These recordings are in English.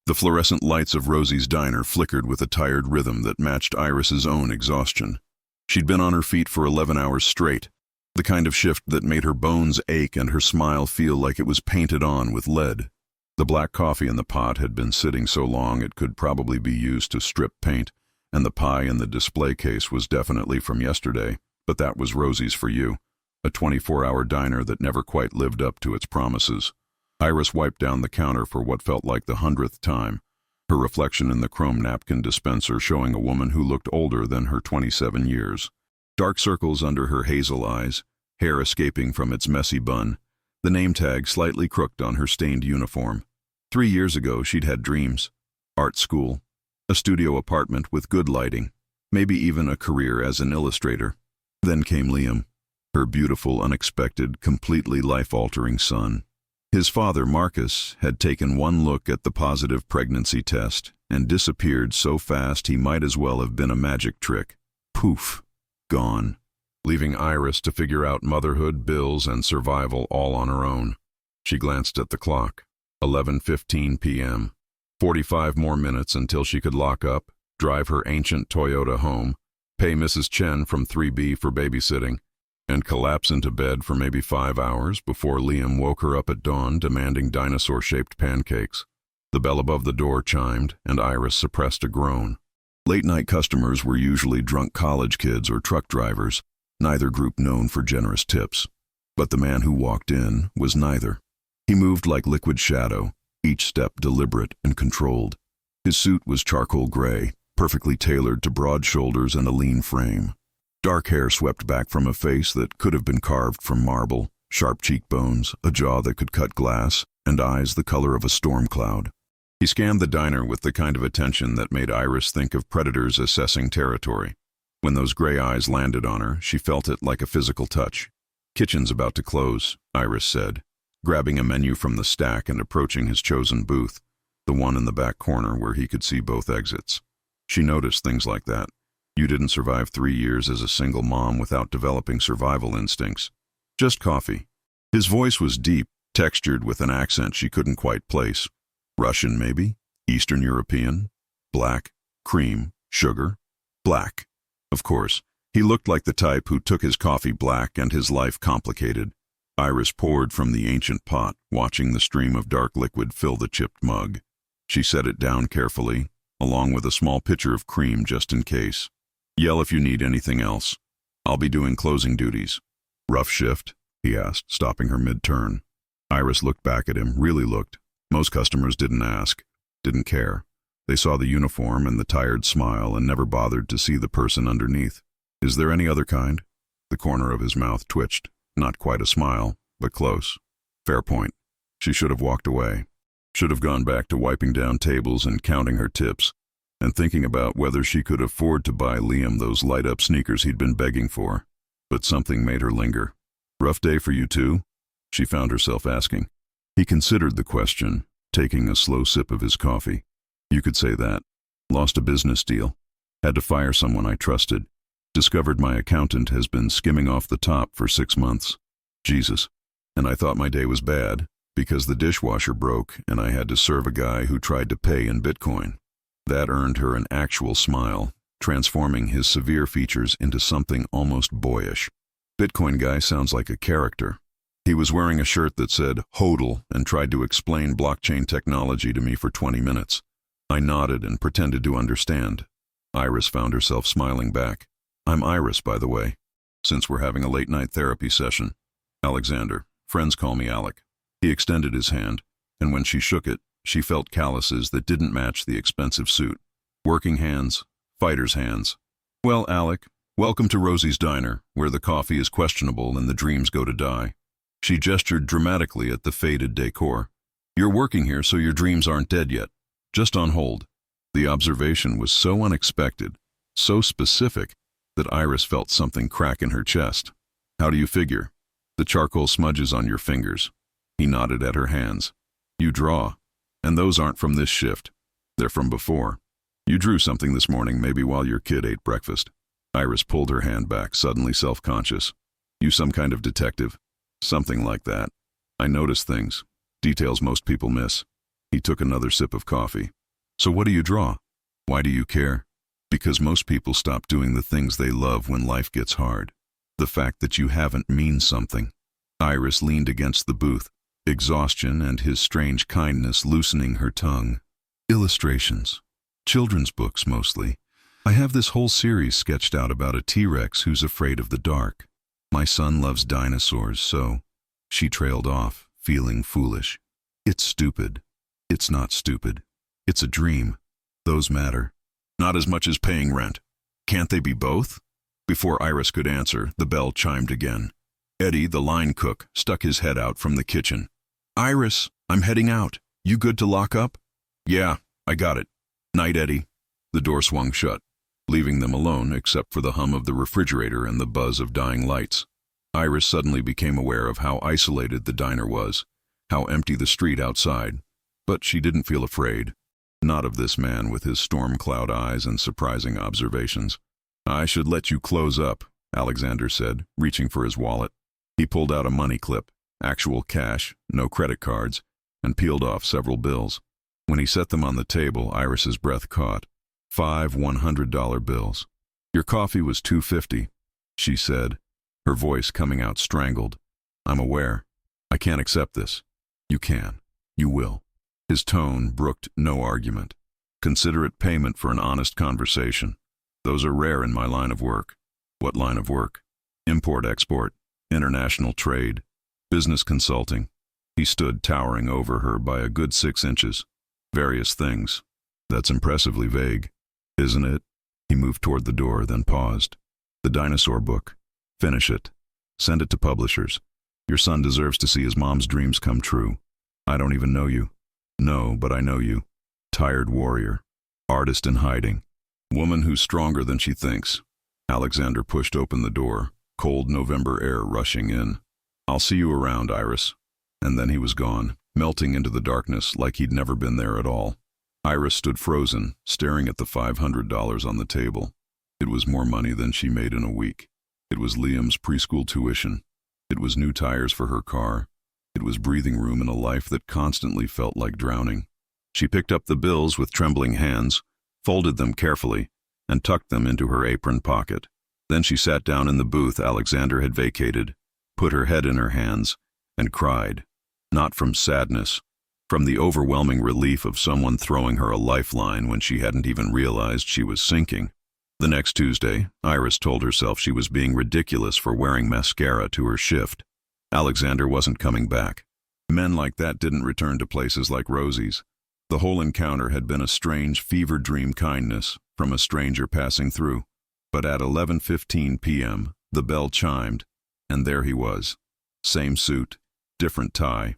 The fluorescent lights of Rosie's diner flickered with a tired rhythm that matched Iris's own exhaustion. She'd been on her feet for 11 hours straight, the kind of shift that made her bones ache and her smile feel like it was painted on with lead. The black coffee in the pot had been sitting so long it could probably be used to strip paint, and the pie in the display case was definitely from yesterday, but that was Rosie's for you, a 24-hour diner that never quite lived up to its promises. Iris wiped down the counter for what felt like the 100th time, her reflection in the chrome napkin dispenser showing a woman who looked older than her 27 years. Dark circles under her hazel eyes, hair escaping from its messy bun, the name tag slightly crooked on her stained uniform. 3 years ago she'd had dreams. Art school, a studio apartment with good lighting, maybe even a career as an illustrator. Then came Liam, her beautiful, unexpected, completely life-altering son. His father, Marcus, had taken one look at the positive pregnancy test and disappeared so fast he might as well have been a magic trick. Poof, gone, leaving Iris to figure out motherhood, bills, and survival all on her own. She glanced at the clock. 11:15 p.m. 45 more minutes until she could lock up, drive her ancient Toyota home, pay Mrs. Chen from 3B for babysitting, and collapse into bed for maybe 5 hours before Liam woke her up at dawn demanding dinosaur-shaped pancakes. The bell above the door chimed, and Iris suppressed a groan. Late-night customers were usually drunk college kids or truck drivers, neither group known for generous tips. But the man who walked in was neither. He moved like liquid shadow, each step deliberate and controlled. His suit was charcoal gray, perfectly tailored to broad shoulders and a lean frame. Dark hair swept back from a face that could have been carved from marble, sharp cheekbones, a jaw that could cut glass, and eyes the color of a storm cloud. He scanned the diner with the kind of attention that made Iris think of predators assessing territory. When those gray eyes landed on her, she felt it like a physical touch. "Kitchen's about to close," Iris said, grabbing a menu from the stack and approaching his chosen booth, the one in the back corner where he could see both exits. She noticed things like that. You didn't survive 3 years as a single mom without developing survival instincts. "Just coffee." His voice was deep, textured with an accent she couldn't quite place. Russian, maybe? Eastern European? Black? Cream? Sugar? Black. Of course, he looked like the type who took his coffee black and his life complicated. Iris poured from the ancient pot, watching the stream of dark liquid fill the chipped mug. She set it down carefully, along with a small pitcher of cream just in case. "Yell if you need anything else. I'll be doing closing duties." "Rough shift?" he asked, stopping her mid-turn. Iris looked back at him, really looked. Most customers didn't ask, didn't care. They saw the uniform and the tired smile and never bothered to see the person underneath. "Is there any other kind?" The corner of his mouth twitched. Not quite a smile, but close. Fair point. She should have walked away. Should have gone back to wiping down tables and counting her tips, and thinking about whether she could afford to buy Liam those light-up sneakers he'd been begging for. But something made her linger. "Rough day for you too?" she found herself asking. He considered the question, taking a slow sip of his coffee. "You could say that. Lost a business deal. Had to fire someone I trusted. Discovered my accountant has been skimming off the top for 6 months. Jesus. And I thought my day was bad, because the dishwasher broke and I had to serve a guy who tried to pay in Bitcoin." That earned her an actual smile, transforming his severe features into something almost boyish. Bitcoin guy sounds like a character. He was wearing a shirt that said HODL and tried to explain blockchain technology to me for 20 minutes. I nodded and pretended to understand. Iris found herself smiling back. "I'm Iris, by the way, since we're having a late-night therapy session. Alexander. Friends call me Alec." He extended his hand, and when she shook it, she felt calluses that didn't match the expensive suit. Working hands, fighter's hands. "Well, Alec, welcome to Rosie's Diner, where the coffee is questionable and the dreams go to die." She gestured dramatically at the faded decor. "You're working here so your dreams aren't dead yet. Just on hold." The observation was so unexpected, so specific, that Iris felt something crack in her chest. "How do you figure?" "The charcoal smudges on your fingers." He nodded at her hands. "You draw. And those aren't from this shift. They're from before. You drew something this morning, maybe while your kid ate breakfast." Iris pulled her hand back, suddenly self-conscious. "You some kind of detective?" "Something like that. I notice things. Details most people miss." He took another sip of coffee. So what do you draw? Why do you care? Because most people stop doing the things they love when life gets hard. The fact that you haven't means something. Iris leaned against the booth, exhaustion and his strange kindness loosening her tongue. Illustrations. Children's books, mostly. I have this whole series sketched out about a T-Rex who's afraid of the dark. My son loves dinosaurs, so... She trailed off, feeling foolish. It's stupid. It's not stupid. It's a dream. Those matter. Not as much as paying rent. Can't they be both? Before Iris could answer, the bell chimed again. Eddie, the line cook, stuck his head out from the kitchen. Iris, I'm heading out. You good to lock up? Yeah, I got it. Night, Eddie. The door swung shut, leaving them alone except for the hum of the refrigerator and the buzz of dying lights. Iris suddenly became aware of how isolated the diner was, how empty the street outside. But she didn't feel afraid. Not of this man with his storm cloud eyes and surprising observations. I should let you close up, Alexander said, reaching for his wallet. He pulled out a money clip, actual cash, no credit cards, and peeled off several bills. When he set them on the table, Iris's breath caught. 5 $100 bills. Your coffee was $2.50, she said, her voice coming out strangled. I'm aware. I can't accept this. You can. You will. His tone brooked no argument. Considerate payment for an honest conversation. Those are rare in my line of work. What line of work? Import-export, international trade, business consulting. He stood towering over her by a good 6 inches. Various things. That's impressively vague, isn't it? He moved toward the door, then paused. The dinosaur book. Finish it. Send it to publishers. Your son deserves to see his mom's dreams come true. I don't even know you. No, but I know you. Tired warrior. Artist in hiding. Woman who's stronger than she thinks. Alexander pushed open the door, cold November air rushing in. I'll see you around, Iris. And then he was gone, melting into the darkness like he'd never been there at all. Iris stood frozen, staring at the $500 on the table. It was more money than she made in a week. It was Liam's preschool tuition. It was new tires for her car. It was breathing room in a life that constantly felt like drowning. She picked up the bills with trembling hands, folded them carefully, and tucked them into her apron pocket. Then she sat down in the booth Alexander had vacated, put her head in her hands, and cried. Not from sadness, from the overwhelming relief of someone throwing her a lifeline when she hadn't even realized she was sinking. The next Tuesday, Iris told herself she was being ridiculous for wearing mascara to her shift. Alexander wasn't coming back. Men like that didn't return to places like Rosie's. The whole encounter had been a strange fever dream kindness from a stranger passing through. But at 11:15 p.m., the bell chimed, and there he was. Same suit, different tie,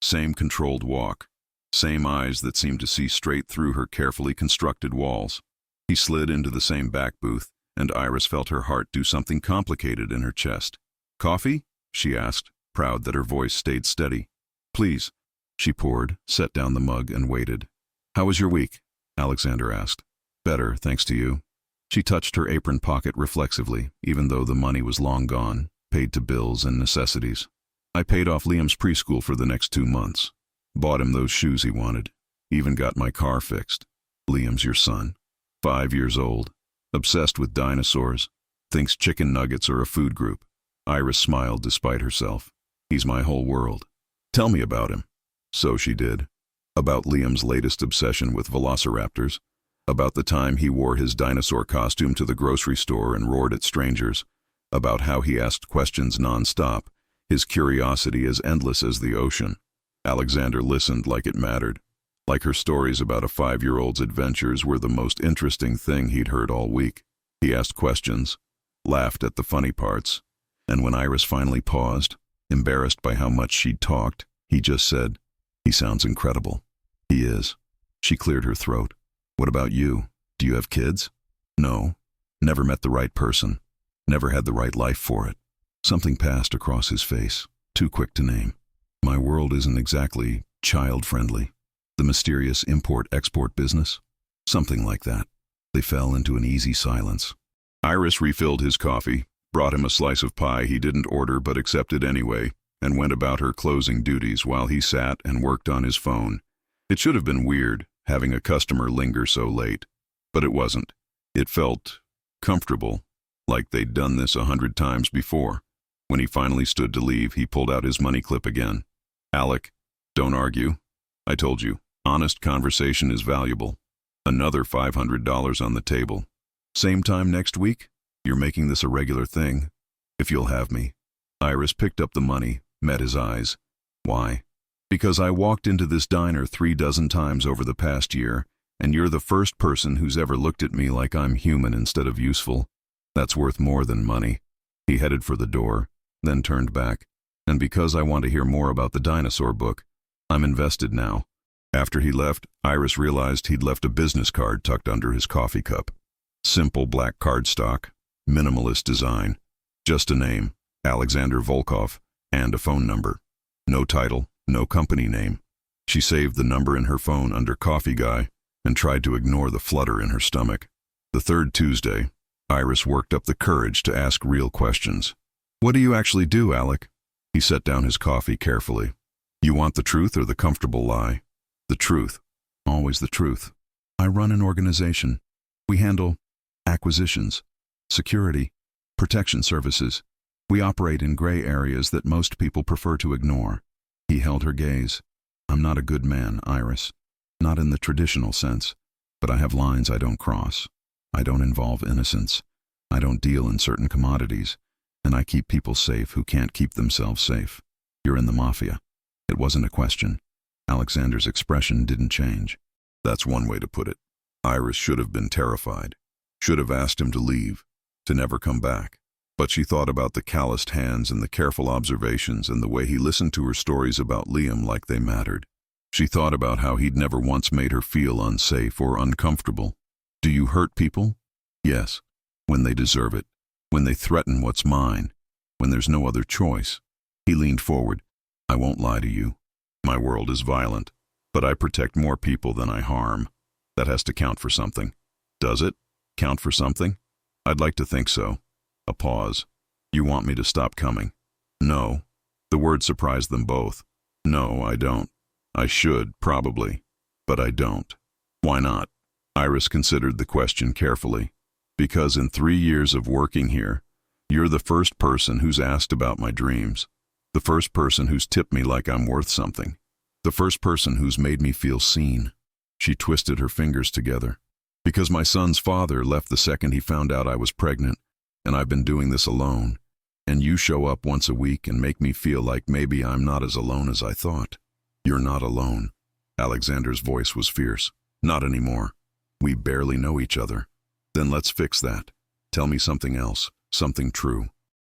same controlled walk, same eyes that seemed to see straight through her carefully constructed walls. He slid into the same back booth, and Iris felt her heart do something complicated in her chest. Coffee? She asked, proud that her voice stayed steady. Please. She poured, set down the mug, and waited. How was your week? Alexander asked. Better, thanks to you. She touched her apron pocket reflexively, even though the money was long gone, paid to bills and necessities. I paid off Liam's preschool for the next 2 months. Bought him those shoes he wanted. Even got my car fixed. Liam's your son. 5 years old. Obsessed with dinosaurs. Thinks chicken nuggets are a food group. Iris smiled despite herself. He's my whole world. Tell me about him. So she did. About Liam's latest obsession with velociraptors. About the time he wore his dinosaur costume to the grocery store and roared at strangers. About how he asked questions non-stop, his curiosity as endless as the ocean. Alexander listened like it mattered. Like her stories about a 5-year-old's adventures were the most interesting thing he'd heard all week. He asked questions, laughed at the funny parts, and when Iris finally paused, embarrassed by how much she'd talked, he just said, He sounds incredible. He is. She cleared her throat. What about you? Do you have kids? No. Never met the right person. Never had the right life for it. Something passed across his face, too quick to name. My world isn't exactly child-friendly. The mysterious import-export business? Something like that. They fell into an easy silence. Iris refilled his coffee, brought him a slice of pie he didn't order but accepted anyway, and went about her closing duties while he sat and worked on his phone, It should have been weird, having a customer linger so late. But it wasn't. It felt comfortable, like they'd done this 100 times before. When he finally stood to leave, he pulled out his money clip again. "Alec, don't argue. I told you, honest conversation is valuable." Another $500 on the table. "Same time next week? You're making this a regular thing? If you'll have me." Iris picked up the money, met his eyes. "Why?" "Because I walked into this diner 36 times over the past year, and you're the first person who's ever looked at me like I'm human instead of useful. That's worth more than money." He headed for the door, then turned back. "And because I want to hear more about the dinosaur book, I'm invested now." After he left, Iris realized he'd left a business card tucked under his coffee cup. Simple black cardstock, minimalist design. Just a name, Alexander Volkov, and a phone number. No title, no company name. She saved the number in her phone under Coffee Guy and tried to ignore the flutter in her stomach. The third Tuesday, Iris worked up the courage to ask real questions. "What do you actually do, Alec?" He set down his coffee carefully. "You want the truth or the comfortable lie?" "The truth. Always the truth. I run an organization. We handle acquisitions, security, protection services. We operate in gray areas that most people prefer to ignore." He held her gaze. "I'm not a good man, Iris. Not in the traditional sense, but I have lines I don't cross. I don't involve innocence. I don't deal in certain commodities. And I keep people safe who can't keep themselves safe. You're in the Mafia." It wasn't a question. Alexander's expression didn't change. That's one way to put it. Iris should have been terrified. Should have asked him to leave, to never come back. But she thought about the calloused hands and the careful observations and the way he listened to her stories about Liam like they mattered. She thought about how he'd never once made her feel unsafe or uncomfortable. "Do you hurt people?" "Yes, when they deserve it. When they threaten what's mine, when there's no other choice." He leaned forward. "I won't lie to you. My world is violent, but I protect more people than I harm. That has to count for something." "Does it? Count for something?" "I'd like to think so." A pause. "You want me to stop coming?" "No." The word surprised them both. "No, I don't. I should, probably, but I don't." "Why not?" Iris considered the question carefully. "Because in 3 years of working here, you're the first person who's asked about my dreams. The first person who's tipped me like I'm worth something. The first person who's made me feel seen." She twisted her fingers together. "Because my son's father left the second he found out I was pregnant, and I've been doing this alone. And you show up once a week and make me feel like maybe I'm not as alone as I thought." "You're not alone." Alexander's voice was fierce. "Not anymore. We barely know each other." "Then let's fix that. Tell me something else, something true."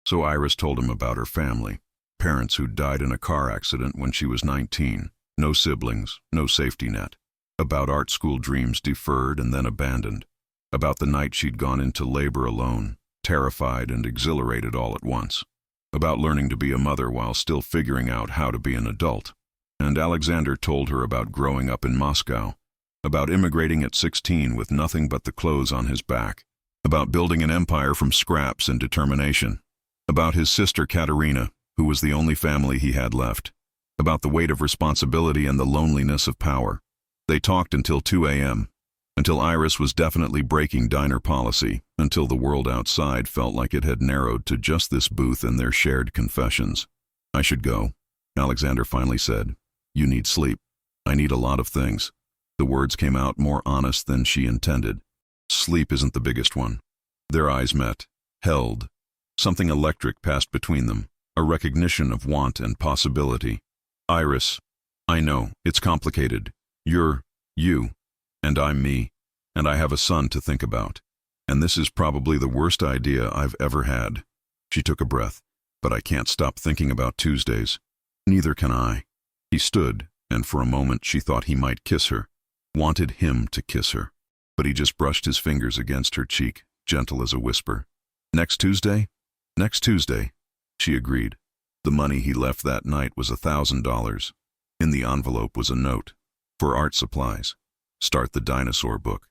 So Iris told him about her family. Parents who died in a car accident when she was 19. No siblings, no safety net. About art school dreams deferred and then abandoned. About the night she'd gone into labor alone, terrified and exhilarated all at once. About learning to be a mother while still figuring out how to be an adult. And Alexander told her about growing up in Moscow. About immigrating at 16 with nothing but the clothes on his back. About building an empire from scraps and determination. About his sister Katerina, who was the only family he had left. About the weight of responsibility and the loneliness of power. They talked until 2 a.m., until Iris was definitely breaking diner policy, until the world outside felt like it had narrowed to just this booth and their shared confessions. "I should go," Alexander finally said. "You need sleep." "I need a lot of things." The words came out more honest than she intended. "Sleep isn't the biggest one." Their eyes met, held. Something electric passed between them, a recognition of want and possibility. "Iris, I know, it's complicated. You're you, and I'm me, and I have a son to think about. And this is probably the worst idea I've ever had." She took a breath. "But I can't stop thinking about Tuesdays." "Neither can I." He stood, and for a moment she thought he might kiss her. Wanted him to kiss her. But he just brushed his fingers against her cheek, gentle as a whisper. "Next Tuesday?" "Next Tuesday," she agreed. The money he left that night was $1,000. In the envelope was a note. For art supplies. Start the dinosaur book.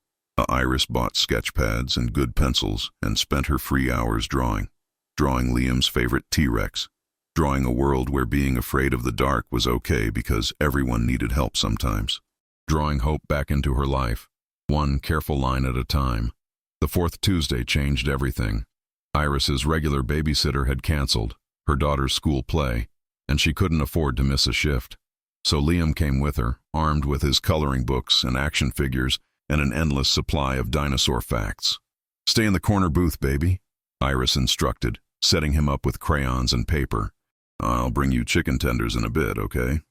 Iris bought sketch pads and good pencils and spent her free hours drawing. Drawing Liam's favorite T-Rex. Drawing a world where being afraid of the dark was okay because everyone needed help sometimes. drawing hope back into her life, one careful line at a time. The fourth Tuesday changed everything. Iris's regular babysitter had canceled her daughter's school play, and she couldn't afford to miss a shift. So Liam came with her, armed with his coloring books and action figures and an endless supply of dinosaur facts. "Stay in the corner booth, baby," Iris instructed, setting him up with crayons and paper. "I'll bring you chicken tenders in a bit, okay?"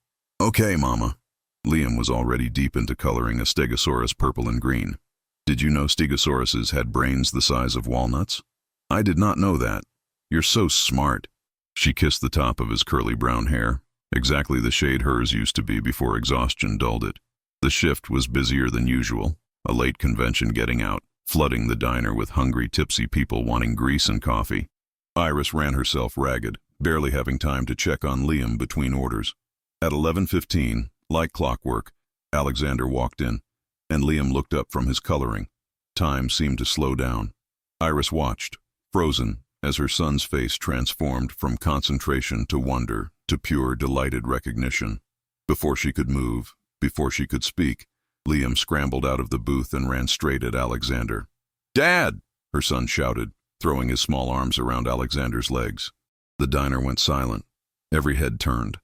"Okay, Mama." Liam was already deep into coloring a Stegosaurus purple and green. "Did you know Stegosauruses had brains the size of walnuts?" "I did not know that. You're so smart." She kissed the top of his curly brown hair, exactly the shade hers used to be before exhaustion dulled it. The shift was busier than usual, a late convention getting out, flooding the diner with hungry, tipsy people wanting grease and coffee. Iris ran herself ragged, barely having time to check on Liam between orders. At 11:15, like clockwork, Alexander walked in, and Liam looked up from his coloring. Time seemed to slow down. Iris watched, frozen, as her son's face transformed from concentration to wonder to pure, delighted recognition. Before she could move, before she could speak, Liam scrambled out of the booth and ran straight at Alexander. "Dad!" her son shouted, throwing his small arms around Alexander's legs. The diner went silent. Every head turned.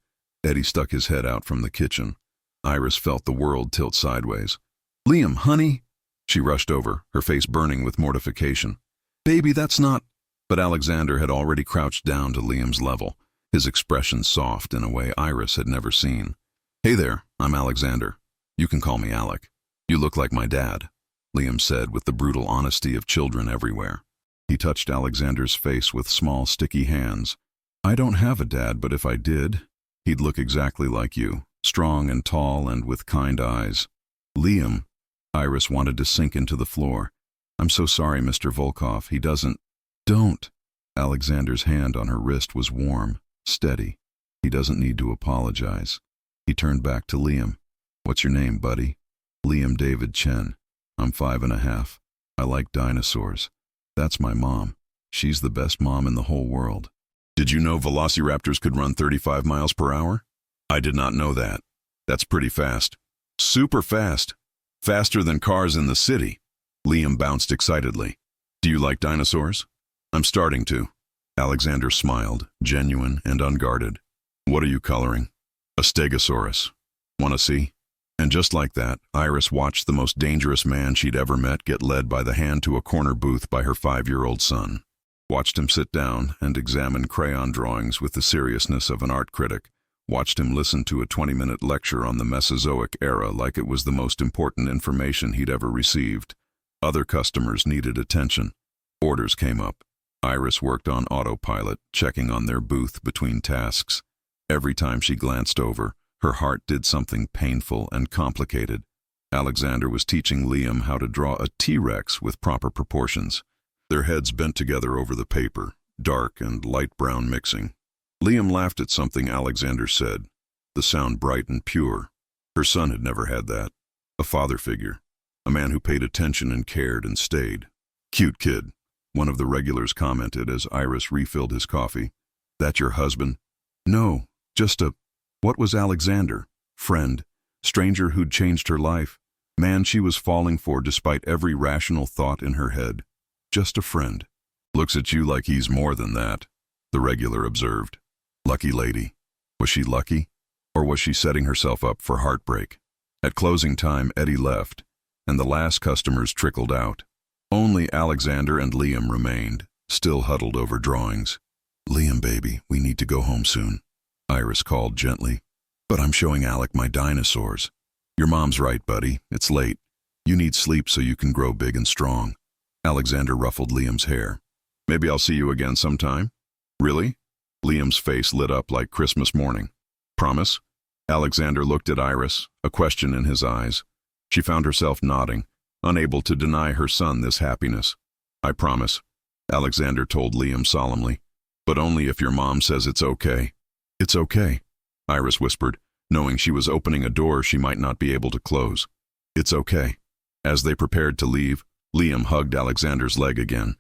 Eddie stuck his head out from the kitchen. Iris felt the world tilt sideways. "Liam, honey!" She rushed over, her face burning with mortification. "Baby, that's not—" But Alexander had already crouched down to Liam's level, his expression soft in a way Iris had never seen. "Hey there, I'm Alexander. You can call me Alec. You look like my dad," Liam said with the brutal honesty of children everywhere. He touched Alexander's face with small, sticky hands. "I don't have a dad, but if I did, he'd look exactly like you, strong and tall and with kind eyes." "Liam," Iris wanted to sink into the floor. "I'm so sorry, Mr. Volkov. He doesn't—" "Don't." Alexander's hand on her wrist was warm, steady. "He doesn't need to apologize." He turned back to Liam. "What's your name, buddy?" "Liam David Chen. I'm 5.5. I like dinosaurs. That's my mom. She's the best mom in the whole world." "Did you know velociraptors could run 35 miles per hour? I did not know that. That's pretty fast. Super fast. Faster than cars in the city." Liam bounced excitedly. "Do you like dinosaurs?" "I'm starting to." Alexander smiled, genuine and unguarded. "What are you coloring?" "A Stegosaurus. Want to see?" And just like that, Iris watched the most dangerous man she'd ever met get led by the hand to a corner booth by her 5-year-old son. Watched him sit down and examine crayon drawings with the seriousness of an art critic. Watched him listen to a 20-minute lecture on the Mesozoic era like it was the most important information he'd ever received. Other customers needed attention. Orders came up. Iris worked on autopilot, checking on their booth between tasks. Every time she glanced over, her heart did something painful and complicated. Alexander was teaching Liam how to draw a T-Rex with proper proportions. Their heads bent together over the paper, dark and light brown mixing. Liam laughed at something Alexander said, the sound bright and pure. Her son had never had that. A father figure, a man who paid attention and cared and stayed. "Cute kid," one of the regulars commented as Iris refilled his coffee. "That your husband?" "No, just a—" What was Alexander? Friend, stranger who'd changed her life, man she was falling for despite every rational thought in her head. Just a friend. "Looks at you like he's more than that," the regular observed. Lucky lady. Was she lucky? Or was she setting herself up for heartbreak? At closing time, Eddie left, and the last customers trickled out. Only Alexander and Liam remained, still huddled over drawings. "Liam, baby, we need to go home soon," Iris called gently. "But I'm showing Alec my dinosaurs." "Your mom's right, buddy. It's late. You need sleep so you can grow big and strong." Alexander ruffled Liam's hair. "Maybe I'll see you again sometime." "Really?" Liam's face lit up like Christmas morning. "Promise?" Alexander looked at Iris, a question in his eyes. She found herself nodding, unable to deny her son this happiness. "I promise," Alexander told Liam solemnly. "But only if your mom says it's okay." "It's okay," Iris whispered, knowing she was opening a door she might not be able to close. "It's okay." As they prepared to leave, Liam hugged Alexander's leg again.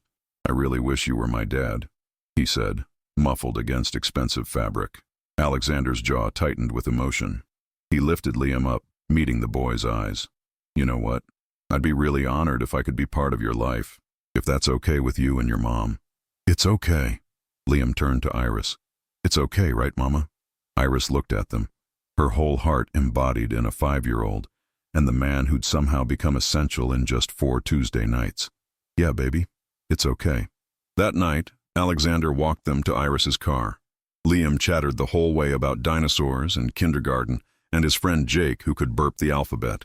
"I really wish you were my dad," he said, muffled against expensive fabric. Alexander's jaw tightened with emotion. He lifted Liam up, meeting the boy's eyes. You know what? I'd be really honored if I could be part of your life, if that's okay with you and your mom. It's okay. Liam turned to Iris. It's okay, right, Mama? Iris looked at them, her whole heart embodied in a 5-year-old, and the man who'd somehow become essential in just 4 Tuesday nights. Yeah, baby, it's okay. That night, Alexander walked them to Iris's car. Liam chattered the whole way about dinosaurs and kindergarten and his friend Jake who could burp the alphabet.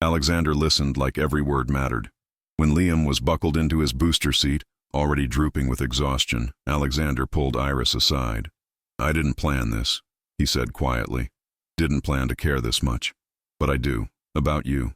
Alexander listened like every word mattered. When Liam was buckled into his booster seat, already drooping with exhaustion, Alexander pulled Iris aside. I didn't plan this, he said quietly. Didn't plan to care this much. But I do. About you.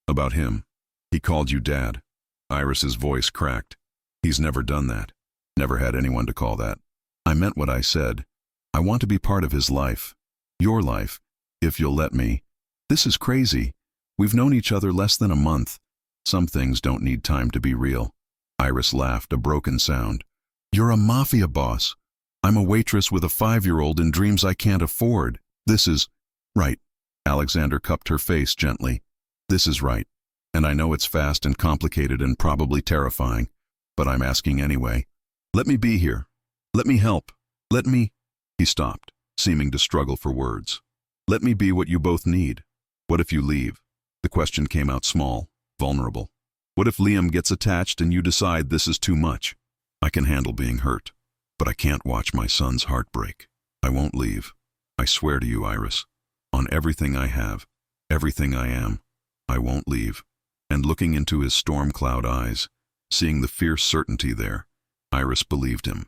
About him. He called you Dad. Iris's voice cracked. He's never done that. Never had anyone to call that. I meant what I said. I want to be part of his life. Your life, if you'll let me. This is crazy. We've known each other less than a month. Some things don't need time to be real. Iris laughed, a broken sound. You're a mafia boss. I'm a waitress with a 5-year-old and dreams I can't afford. This is right. Alexander cupped her face gently. This is right. And I know it's fast and complicated and probably terrifying, but I'm asking anyway. Let me be here. Let me help. Let me... He stopped, seeming to struggle for words. Let me be what you both need. What if you leave? The question came out small, vulnerable. What if Liam gets attached and you decide this is too much? I can handle being hurt, but I can't watch my son's heart break. I won't leave. I swear to you, Iris. On everything I have, everything I am, I won't leave. And looking into his storm cloud eyes, seeing the fierce certainty there, Iris believed him.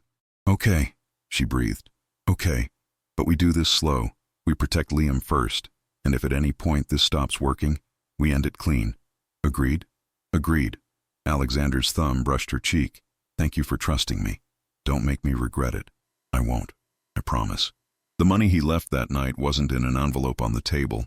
Okay, she breathed. Okay, but we do this slow. We protect Liam first, and if at any point this stops working, we end it clean. Agreed? Agreed. Alexander's thumb brushed her cheek. Thank you for trusting me. Don't make me regret it. I won't. I promise. The money he left that night wasn't in an envelope on the table.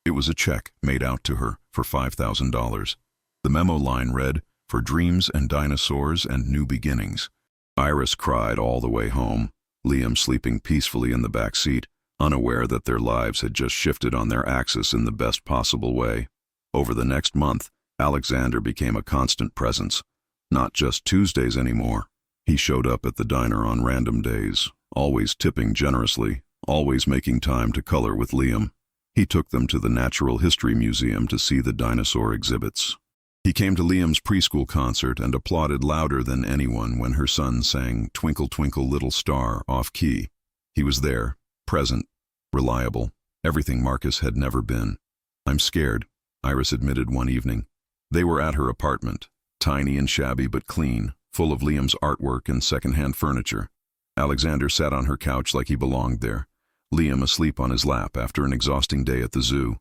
It was a check made out to her for $5,000. The memo line read, "For dreams and dinosaurs and new beginnings." Iris cried all the way home, Liam sleeping peacefully in the back seat, unaware that their lives had just shifted on their axis in the best possible way. Over the next month, Alexander became a constant presence. Not just Tuesdays anymore. He showed up at the diner on random days, always tipping generously, always making time to color with Liam. He took them to the Natural History Museum to see the dinosaur exhibits. He came to Liam's preschool concert and applauded louder than anyone when her son sang "Twinkle, Twinkle, Little Star" off-key. He was there, present, reliable, everything Marcus had never been. I'm scared, Iris admitted one evening. They were at her apartment, tiny and shabby but clean, full of Liam's artwork and second-hand furniture. Alexander sat on her couch like he belonged there, Liam asleep on his lap after an exhausting day at the zoo.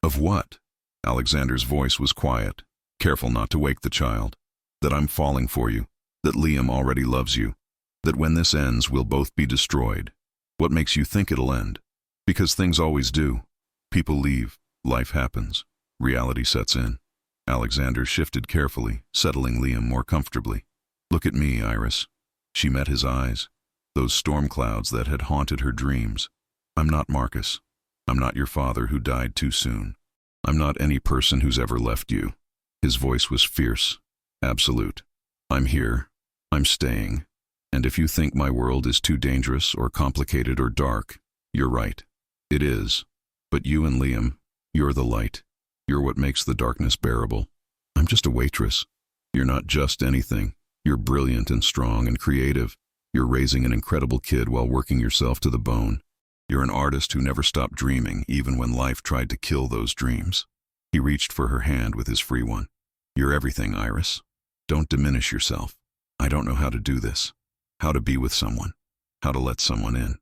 Of what? Alexander's voice was quiet, careful not to wake the child. That I'm falling for you, that Liam already loves you, that when this ends we'll both be destroyed. What makes you think it'll end? Because things always do. People leave, life happens, reality sets in. Alexander shifted carefully, settling Liam more comfortably. Look at me, Iris. She met his eyes, those storm clouds that had haunted her dreams. I'm not Marcus. I'm not your father who died too soon. I'm not any person who's ever left you. His voice was fierce, absolute. I'm here. I'm staying. And if you think my world is too dangerous or complicated or dark, you're right. It is. But you and Liam, you're the light. You're what makes the darkness bearable. I'm just a waitress. You're not just anything. You're brilliant and strong and creative. You're raising an incredible kid while working yourself to the bone. You're an artist who never stopped dreaming, even when life tried to kill those dreams. He reached for her hand with his free one. You're everything, Iris. Don't diminish yourself. I don't know how to do this. How to be with someone. How to let someone in.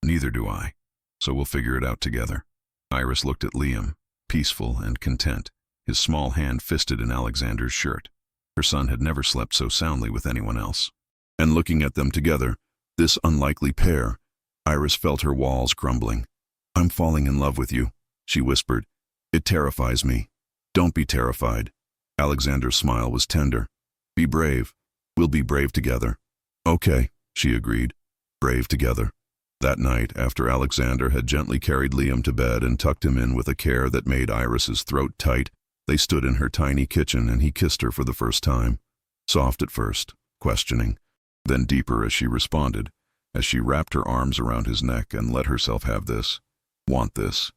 Neither do I. So we'll figure it out together. Iris looked at Liam, peaceful and content, his small hand fisted in Alexander's shirt. Her son had never slept so soundly with anyone else. And looking at them together, this unlikely pair, Iris felt her walls crumbling. I'm falling in love with you, she whispered. It terrifies me. Don't be terrified. Alexander's smile was tender. Be brave. We'll be brave together. Okay, she agreed. Brave together. That night, after Alexander had gently carried Liam to bed and tucked him in with a care that made Iris's throat tight, they stood in her tiny kitchen and he kissed her for the first time. Soft at first, questioning, then deeper as she responded, as she wrapped her arms around his neck and let herself have this, want this,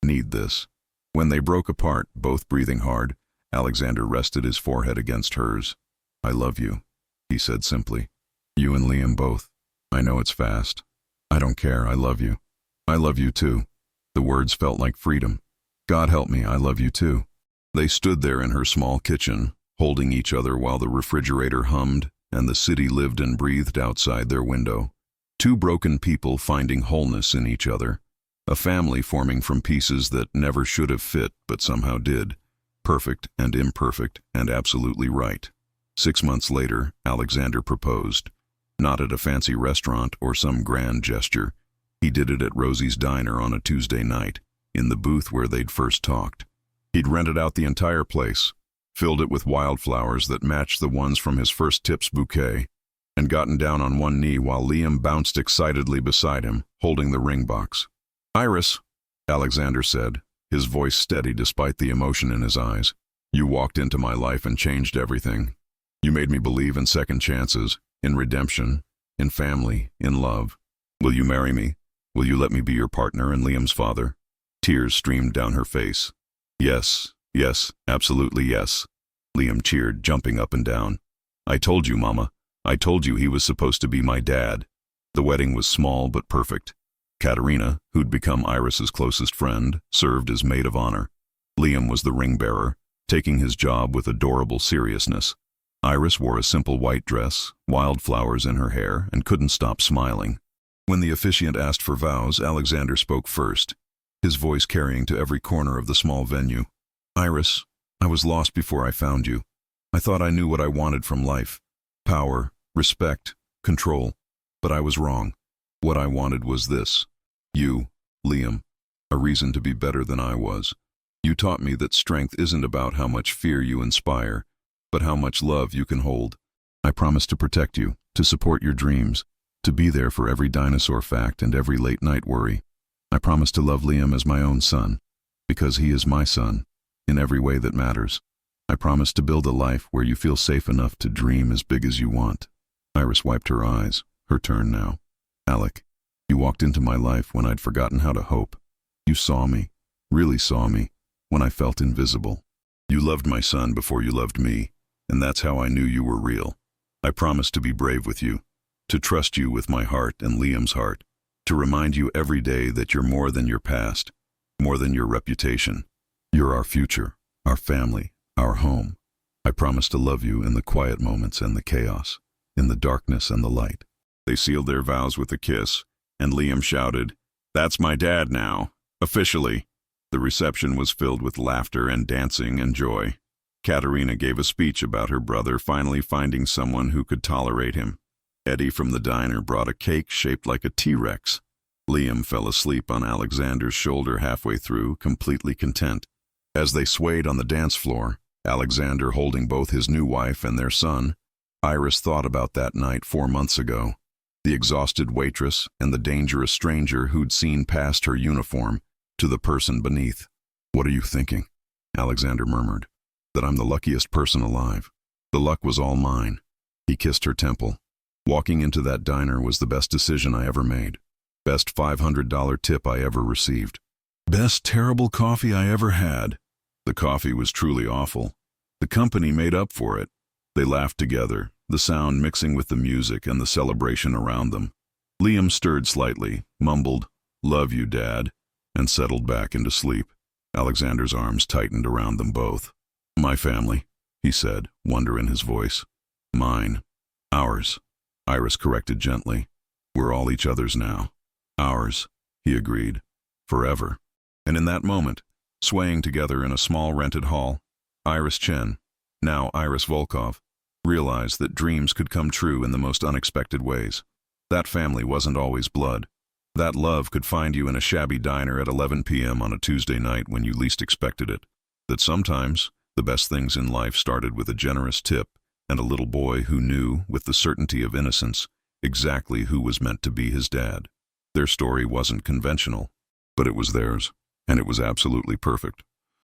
need this. When they broke apart, both breathing hard, Alexander rested his forehead against hers. "I love you," he said simply. "You and Liam both. I know it's fast. I don't care, I love you. I love you too." The words felt like freedom. "God help me, I love you too." They stood there in her small kitchen, holding each other while the refrigerator hummed and the city lived and breathed outside their window. Two broken people finding wholeness in each other. A family forming from pieces that never should have fit but somehow did. Perfect and imperfect and absolutely right. 6 months later, Alexander proposed. Not at a fancy restaurant or some grand gesture. He did it at Rosie's Diner on a Tuesday night, in the booth where they'd first talked. He'd rented out the entire place, filled it with wildflowers that matched the ones from his first tips bouquet, and gotten down on one knee while Liam bounced excitedly beside him, holding the ring box. "Iris," Alexander said, his voice steady despite the emotion in his eyes. "You walked into my life and changed everything. You made me believe in second chances, in redemption, in family, in love. Will you marry me? Will you let me be your partner and Liam's father?" Tears streamed down her face. "Yes, yes, absolutely yes," Liam cheered, jumping up and down. "I told you, Mama. I told you he was supposed to be my dad." The wedding was small but perfect. Katerina, who'd become Iris's closest friend, served as maid of honor. Liam was the ring bearer, taking his job with adorable seriousness. Iris wore a simple white dress, wildflowers in her hair, and couldn't stop smiling. When the officiant asked for vows, Alexander spoke first, his voice carrying to every corner of the small venue. "Iris, I was lost before I found you. I thought I knew what I wanted from life. Power, respect, control. But I was wrong. What I wanted was this. You, Liam, a reason to be better than I was. You taught me that strength isn't about how much fear you inspire, but how much love you can hold. I promise to protect you, to support your dreams, to be there for every dinosaur fact and every late-night worry. I promise to love Liam as my own son, because he is my son, in every way that matters. I promise to build a life where you feel safe enough to dream as big as you want." Iris wiped her eyes, her turn now. "Alec, you walked into my life when I'd forgotten how to hope. You saw me, really saw me, when I felt invisible. You loved my son before you loved me, and that's how I knew you were real. I promised to be brave with you, to trust you with my heart and Liam's heart, to remind you every day that you're more than your past, more than your reputation. You're our future, our family, our home. I promise to love you in the quiet moments and the chaos, in the darkness and the light." They sealed their vows with a kiss, and Liam shouted, "That's my dad now, officially." The reception was filled with laughter and dancing and joy. Katerina gave a speech about her brother finally finding someone who could tolerate him. Eddie from the diner brought a cake shaped like a T-Rex. Liam fell asleep on Alexander's shoulder halfway through, completely content. As they swayed on the dance floor, Alexander holding both his new wife and their son, Iris thought about that night 4 months ago. The exhausted waitress and the dangerous stranger who'd seen past her uniform to the person beneath. "What are you thinking?" Alexander murmured. "That I'm the luckiest person alive. The luck was all mine." He kissed her temple. "Walking into that diner was the best decision I ever made. Best $500 tip I ever received. Best terrible coffee I ever had." The coffee was truly awful. The company made up for it. They laughed together, the sound mixing with the music and the celebration around them. Liam stirred slightly, mumbled, "Love you, Dad," and settled back into sleep. Alexander's arms tightened around them both. "My family," he said, wonder in his voice. "Mine. Ours," Iris corrected gently. "We're all each other's now." "Ours," he agreed. "Forever." And in that moment, swaying together in a small rented hall, Iris Chen, now Iris Volkov, realized that dreams could come true in the most unexpected ways. That family wasn't always blood. That love could find you in a shabby diner at 11 p.m. on a Tuesday night when you least expected it. That sometimes the best things in life started with a generous tip and a little boy who knew, with the certainty of innocence, exactly who was meant to be his dad. Their story wasn't conventional, but it was theirs, and it was absolutely perfect.